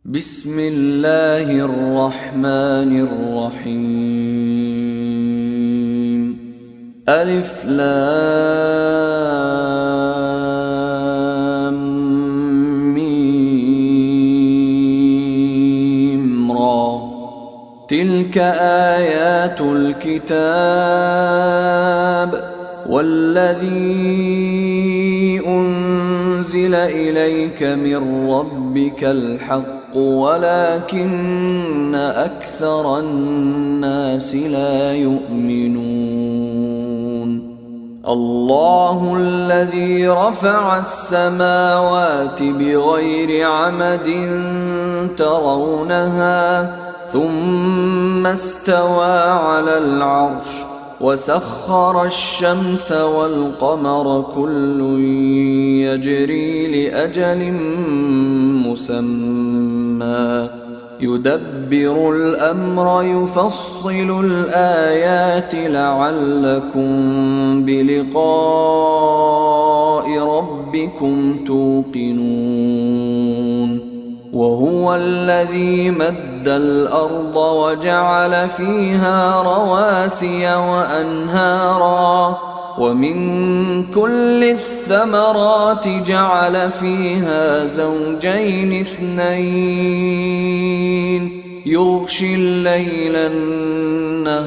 بسم الله الرحمن الرحيم. ألف لام ميم را. تلك آيات الكتاب والذي أنزل إليك من ربك الحق ولكن أكثر الناس لا يؤمنون. الله الذي رفع السماوات بغير عمد ترونها ثم استوى على العرش وسخر الشمس والقمر كل يجري لأجل مسمى يدبر الأمر يفصل الآيات لعلكم بلقاء ربكم توقنون. وهو الذي مد الأرض وجعل فيها رواسي وأنهارا ومن كل الثمرات جعل فيها زوجين اثنين يغشي الليل النهار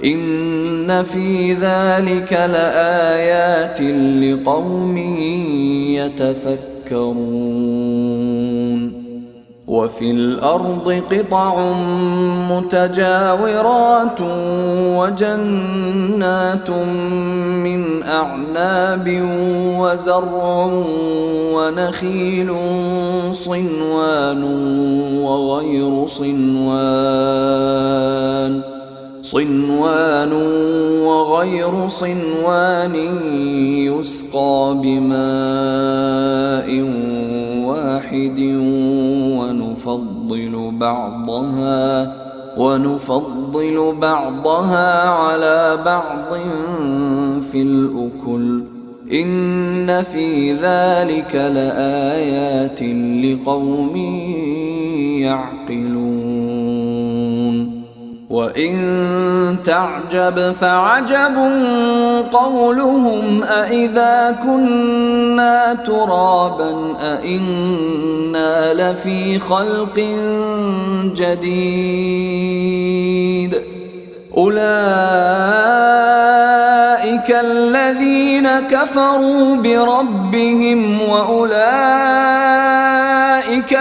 إن في ذلك لآيات لقوم يتفكرون. وفي الأرض قطع متجاورات وجنات من أعناب وزرع ونخيل صنوان وغير صنوان يسقى بماء واحد ونفضل بعضها على بعض في الأكل إن في ذلك لآيات لقوم يعقلون. وإن تعجب فعجب قولهم أإذا كنا ترابا أإنا لفي خلق جديد أولئك الذين كفروا بربهم وأولئك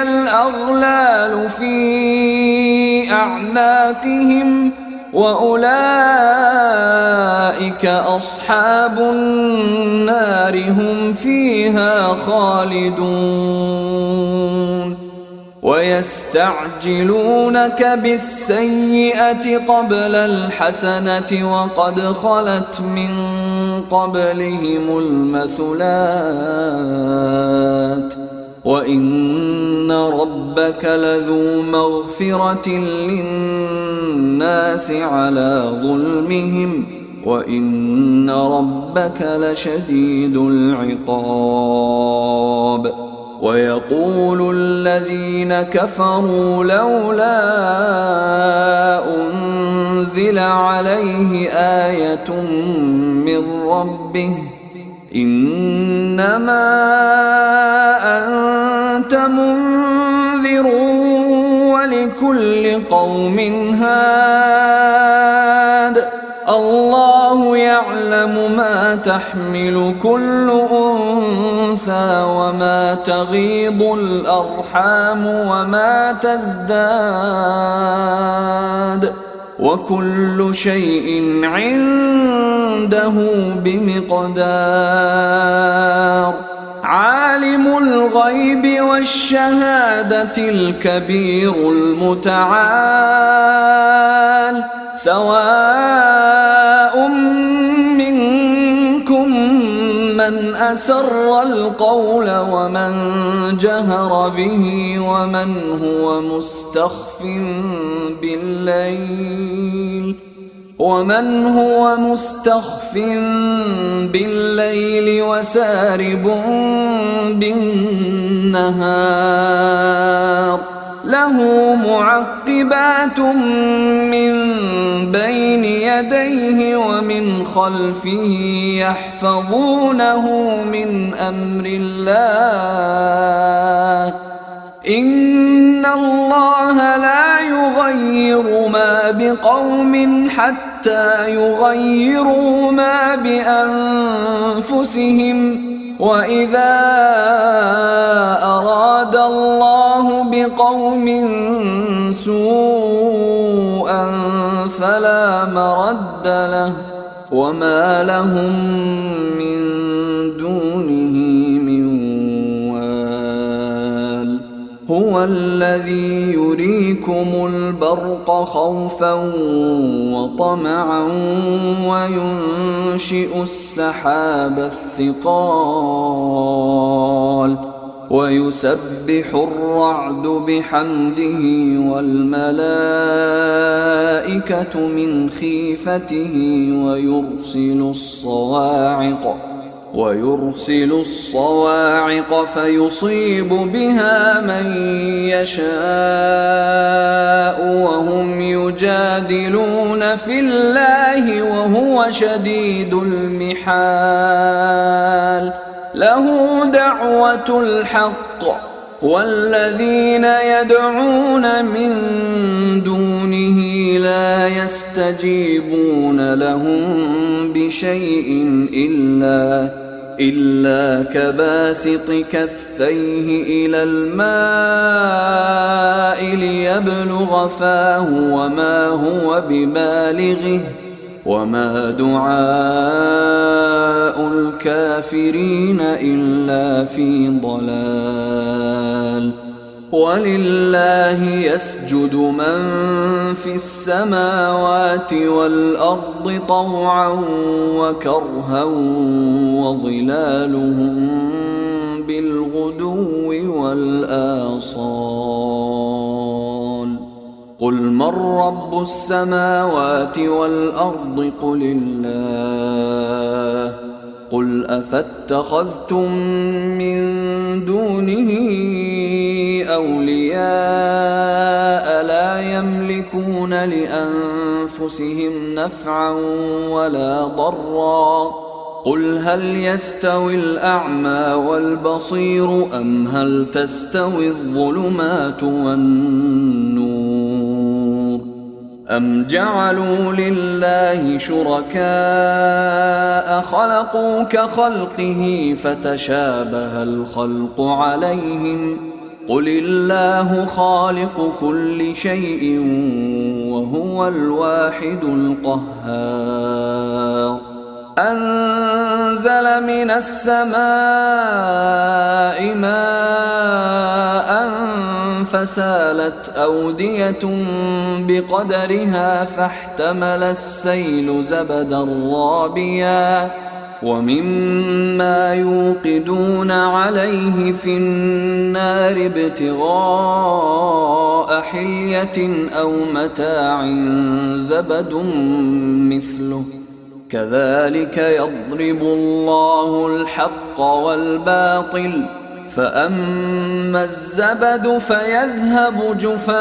الأغلال في أعناقهم وأولئك أصحاب النار هم فيها خالدون. ويستعجلونك بالسيئة قبل الحسنة وقد خلت من قبلهم المثلات وإن ربك لذو مغفرة للناس على ظلمهم وإن ربك لشديد العقاب. ويقول الذين كفروا لولا أنزل عليه آية من ربه إنما أنت منذر ولكل قوم هاد الله يعلم ما تحمل كل أنثى وما تغيض الأرحام وما تزداد وكل شيء عنده بمقدار. عالم الغيب والشهادة الكبير المتعال سواء منكم من أسر القول ومن جهر به ومن هو مستخف بالليل ومن هو مستخف بالليل وسارب بالنهار له معقبات من بين يديه ومن خلفه يحفظونه من أمر الله إن الله لا يغير ما بقوم حتى يغيروا ما بأنفسهم وإذا أراد الله بقوم سوءا فلا مرد له وما لهم من دونه من وال هو الذي يريكم البرق خوفا وطمعا وينشئ السحاب الثقال ويسبح الرعد بحمده والملائكة من خيفته ويرسل الصواعق فيصيب بها من يشاء وهم يجادلون في الله وهو شديد المحال له دعوة الحق والذين يدعون من دونه لا يستجيبون لهم بشيء إلا كباسط كفيه إلى الماء ليبلغ فاه وما هو ببالغه وما دعاء الكافرين إلا في ضلال ولله يسجد من في السماوات والأرض طوعا وكرها وظلالهم بالغدو والآصال قل من رب السماوات والأرض قل الله قل أفاتخذتم من دونه أولياء لا يملكون لأنفسهم نفعا ولا ضرا قل هل يستوي الأعمى والبصير أم هل تستوي الظلمات والنور أم جعلوا لله شركاء خلقوا كخلقه فتشابه الخلق عليهم قل الله خالق كل شيء وهو الواحد القهار أنزل من السماء ماء فسالت أودية بقدرها فاحتمل السيل زبدا رابيا ومما يوقدون عليه في النار ابتغاء حلية أو متاع زبد مثله كذلك يضرب الله الحق والباطل فأما الزبد فيذهب جفاء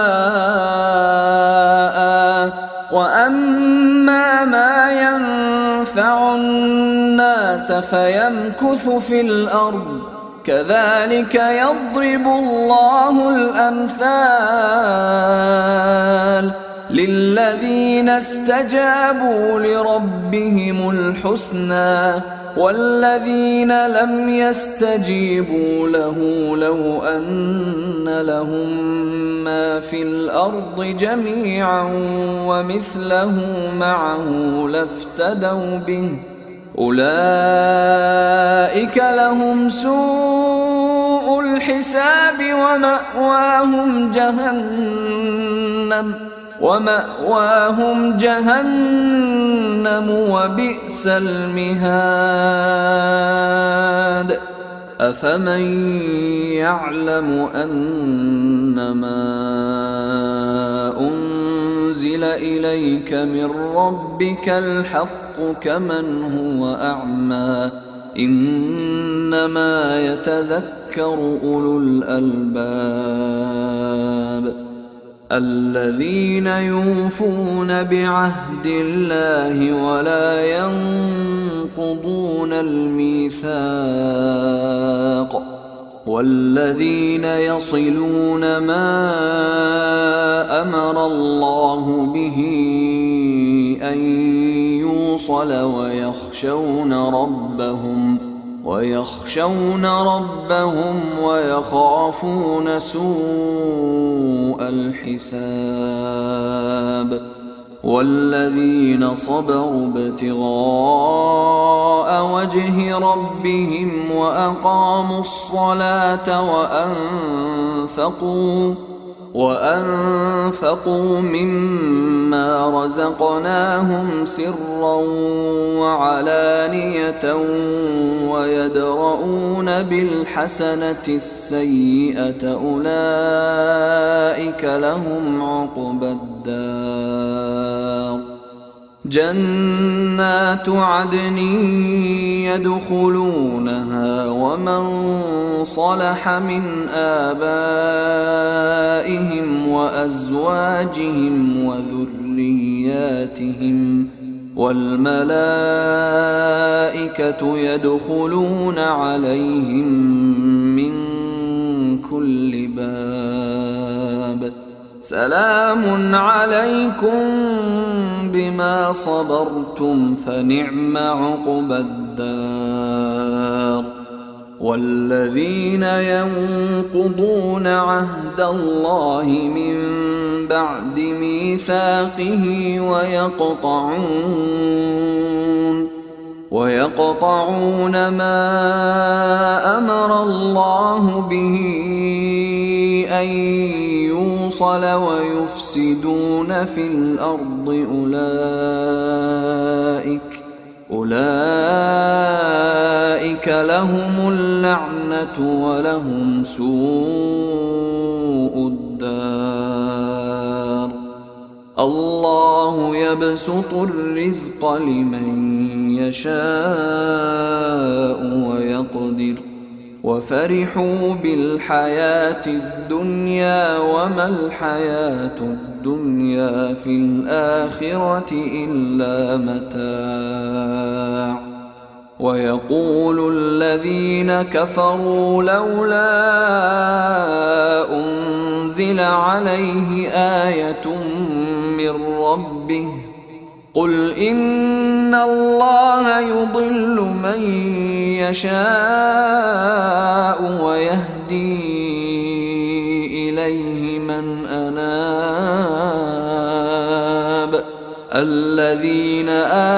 وأما ما ينفع الناس فيمكث في الأرض كذلك يضرب الله الأمثال للذين استجابوا لربهم الحسنى والذين لم يستجيبوا له لو أن لهم ما في الأرض جميعا ومثله معه لافتدوا به أولئك لهم سوء الحساب ومأواهم جهنم وبئس المهاد أفمن يعلم أنما أنزل إليك من ربك الحق كمن هو أعمى إنما يتذكر أولو الألباب الذين يوفون بعهد الله ولا ينقضون الميثاق والذين يصلون ما أمر الله به أن يوصل ويخشون ربهم ويخافون سوء الحساب والذين صبروا ابتغاء وجه ربهم وأقاموا الصلاة وأنفقوا مما رزقناهم سرا وعلانية ويدرؤون بالحسنة السيئة أولئك لهم عقبى الدار جنات عدن يدخلونها ومن صلح من آبائهم وأزواجهم وذرياتهم والملائكة يدخلون عليهم من كل باب سلام عليكم بما صبرتم فنعم عقبى الدار والذين ينقضون عهد الله من بعد ميثاقه ويقطعون ما أمر الله به أن يوصل ويفسدون في الأرض أولئك لهم اللعنة ولهم سوء الدار الله يبسط الرزق لمن يشاء ويقدر وفرحوا بالحياة الدنيا وما الحياة الدنيا في الآخرة إلا متاع ويقول الذين كفروا لولا أنزل عليه آية من ربه قل إن الله يضل من يشاء ويهدي إليه من أناب الذين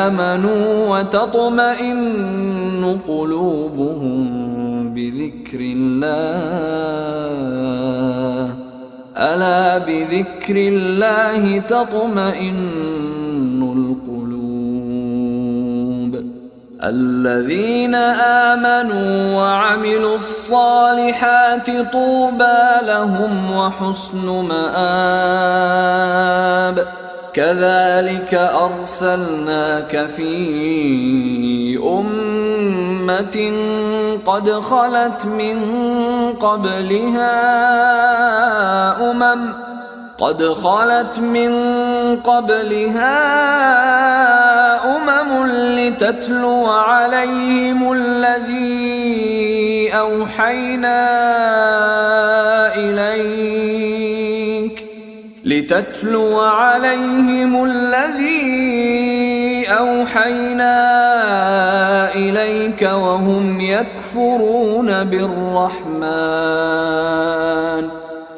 آمنوا وتطمئن قلوبهم بذكر الله ألا بذكر الله تطمئن القلوب الذين آمنوا وعملوا الصالحات طوبى لهم وحسن مآب كذلك أرسلناك في أمة قد خلت من قبلها أمم لتتلو عليهم الذي أوحينا إليك وهم يكفرون بالرحمن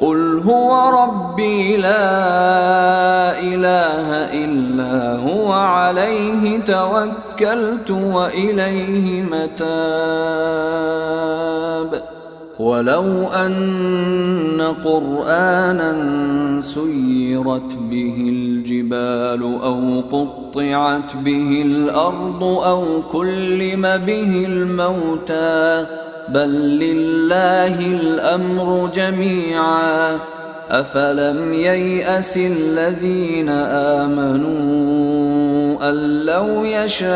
قل هو ربي لا إله إلا هو عليه توكلت وإليه متاب ولو أن قرآنا سيرت به الجبال أو قطعت به الأرض أو كلم به الموتى بل لله الأمر جميعا أفلم ييأس الذين آمنوا أن لو يشاء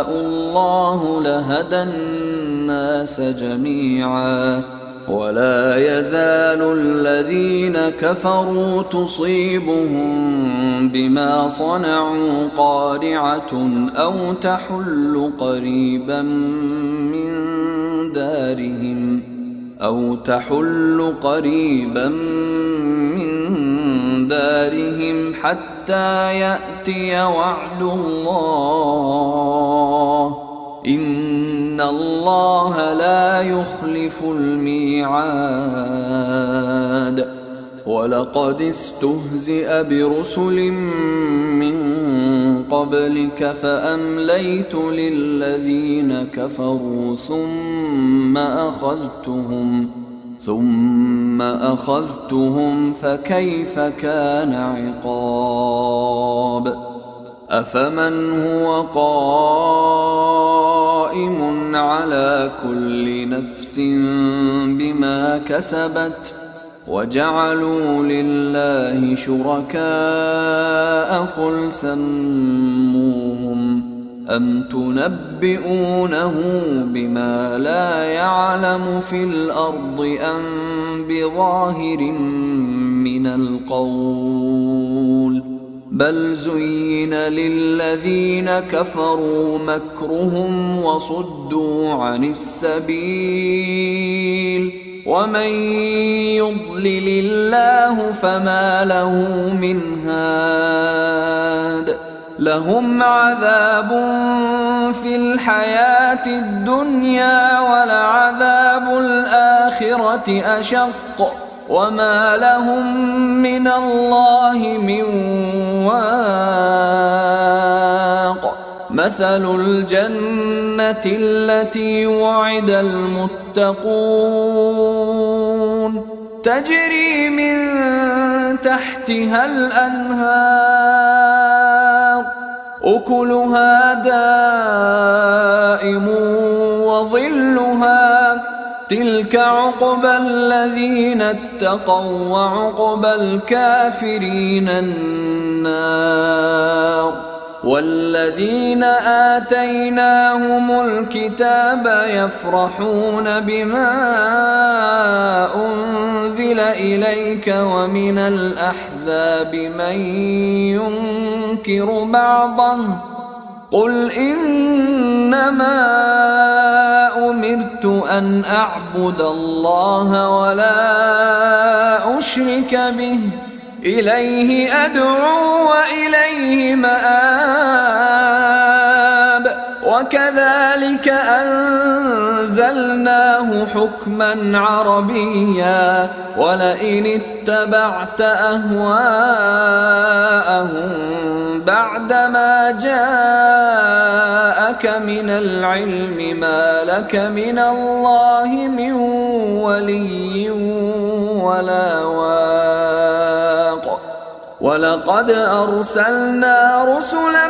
الله لهدى الناس جميعا ولا يزال الذين كفروا تصيبهم بما صنعوا قارعة أو تحل قريبا من دارهم حتى يأتي وعد الله إن الله لا يخلف الميعاد ولقد استهزئ برسل من قبلك فأمليت للذين كفروا ثم أخذتهم فكيف كان عقاب أفمن هو قائم على كل نفس بما كسبت وجعلوا لله شركاء قل سموهم أم تنبئونه بما لا يعلم في الأرض أم بظاهر من القول بل زين للذين كفروا مكرهم وصدوا عن السبيل ومن يضلل الله فما له من هاد لهم عذاب في الحياة الدنيا ولعذاب الآخرة أشق وما لهم من الله من واق مثل الجنة التي وعد المتقون تجري من تحتها الأنهار أكلها دائم وظلها تلك عقبى الذين اتقوا وعقبى الكافرين النار والذين آتيناهم الكتاب يفرحون بما أنزل إليك ومن الأحزاب من ينكر بعضه قل إنما أمرت أن أعبد الله ولا أشرك به إليه أدعو وإليه مآب وكذلك أنزلناه حكما عربيا ولئن اتبعت أهواءهم بعدما جاءك من العلم ما لك من الله من ولي ولا واق ولقد أرسلنا رسلا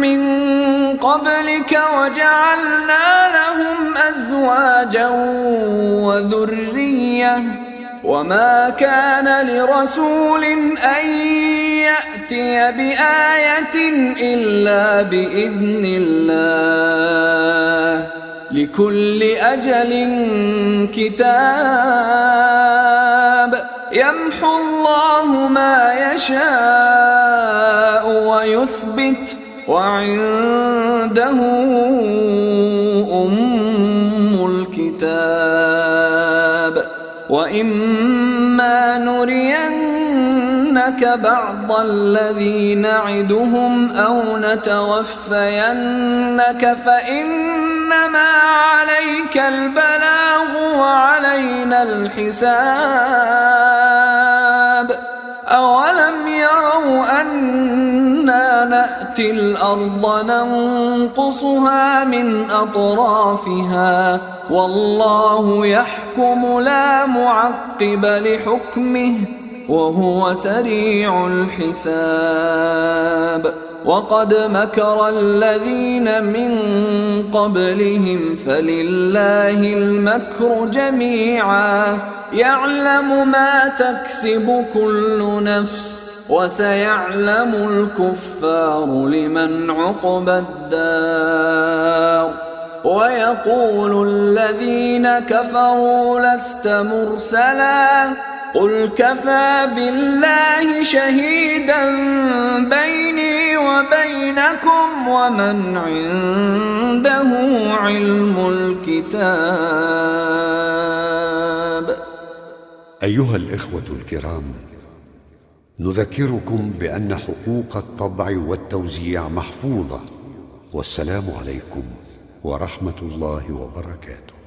من قبلك وجعلنا لهم أزواجا وذرية وما كان لرسول أن يأتي بآية إلا بإذن الله لكل أجل كتاب يمحو الله ما يشاء ويثبت وعنده أم الكتاب وإما نرينك بعض الذي نعدهم أو نتوفينك فإنما عليك البلاغ وعلينا الحساب أولم يروا أنا نأتي الأرض ننقصها من أطرافها والله يحكم لا معقب لحكمه وهو سريع الحساب وقد مكر الذين من قبلهم فلله المكر جميعا يعلم ما تكسب كل نفس وسيعلم الكفار لمن عقبى الدار ويقول الذين كفروا لست مرسلا قل كفى بالله شهيدا بيني وبينكم ومن عنده علم الكتاب. أيها الإخوة الكرام، نذكركم بأن حقوق الطبع والتوزيع محفوظة. والسلام عليكم ورحمة الله وبركاته.